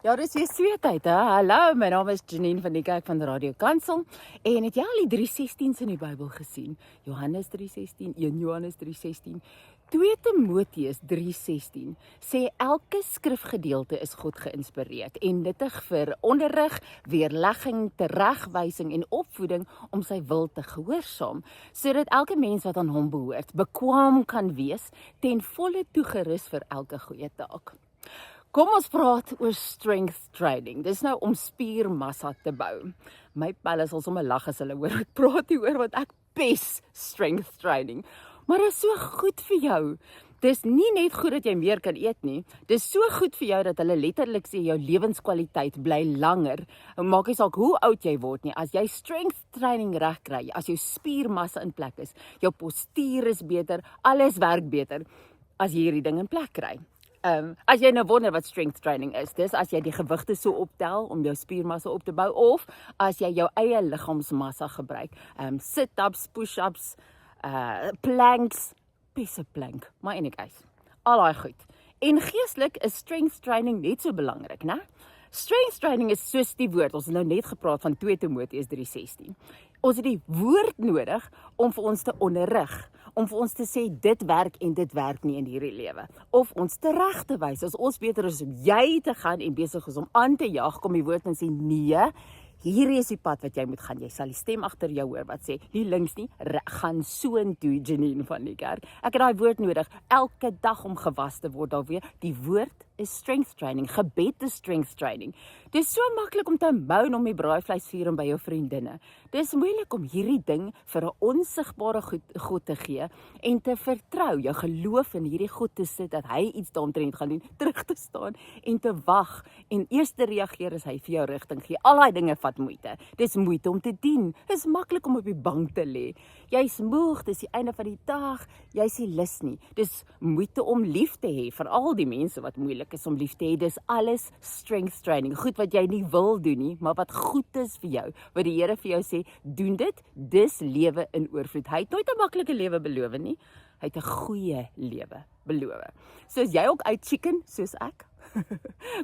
Ja, dis weer sweetheid, hè? Hallo, my naam is Janine van die Kerk van die Radio Kansel. En het jy al die 3:16's in die Bybel gesien? Johannes 3:16, 1 Johannes 3:16, 2 Timoteus 3:16 sê elke skrifgedeelte is God geïnspireerd en nuttig vir onderrig, weerlegging, teregwysing en opvoeding om sy wil te gehoorsaam, sodat elke mens wat aan hom behoort, bekwaam kan wees, ten volle toegerus vir elke goeie taak. Kom ons praat oor strength training. Dis nou om spiermassa te bou. My pelle sal sommer lag as hulle hoor ek praat hieroor want ek pes strength training. Maar dit is so goed vir jou. Dis nie net goed dat jy meer kan eet nie. Dis so goed vir jou dat hulle letterlik sê jou lewenskwaliteit bly langer. Maak nie saak hoe oud jy word nie. As jy strength training reg kry, as jou spiermassa in plek is, jou postuur is beter, alles werk beter as jy hierdie ding in plek kry. As jy nou wonder wat strength training is, dis as jy die gewigte so optel om jou spiermassa op te bou, of as jy jou eie liggaamsmassa gebruik, sit-ups, push-ups, planks, piece plank, maar anyways, al daai goed. En geestelik is strength training net so belangrik, né? Strength training is soos die woord, ons het nou net gepraat van 2 Timoteus 3:16. Ons het die woord nodig om vir ons te onderrig, om vir ons te sê dit werk en dit werk nie in hierdie lewe. Of ons tereg te wys, as ons beter is om jy te gaan en besig is om aan te jag, kom die woord en sê nee, hierdie is die pad wat jy moet gaan. Jy sal die stem agter jou hoor wat sê, nie links nie, gaan soontoe, Janine van die kerk. Ek het daai woord nodig, elke dag om gewas te word alweer. Die woord is strength training, gebed is strength training. Dis so maklik om te moan om die braaivleisviering by jou vriendinne. Dis moeilik om hierdie ding vir 'n onsigbare God te gee en te vertrou, jou geloof in hierdie God te sit, dat hy iets daaromtrent gaan doen, terug te staan en te wag en eers te reageer as hy vir jou rigting gee. Al daai dinge vat moeite. Dis moeite om te dien. Dis maklik om op die bank te lê. Jy's moeg, dis die einde van die dag, jy's nie lus nie. Dis moeite om lief te hê vir al die mense wat moeilik is om lief te hê. Dis alles strength training. Goed wat jy nie wil doen nie, maar wat goed is vir jou. Wat die Here vir jou sê, doen dit, dis lewe in oorvloed. Hy het nooit 'n maklike lewe beloof nie. Hy het 'n goeie lewe beloof. So as jy ook uit chicken soos ek,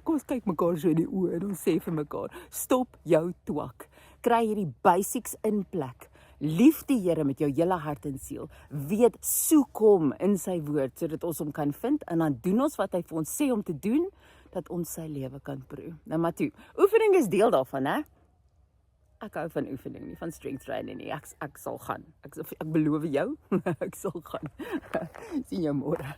kom ons kyk mekaar so in die oë en ons sê vir mekaar, stop jou twak. Kry hierdie basics in plek. Lief die Here met jou hele hart en siel. Weet, soek hom in sy woord, sodat ons hom kan vind, en dan doen ons wat hy vir ons sê om te doen, dat ons sy lewe kan proe. Nou maar toe, oefening is deel daarvan, hè? Ek hou van oefening, nie van strength training nie. Ek sal gaan. Ek beloof jou, ek sal gaan. Sien jou môre.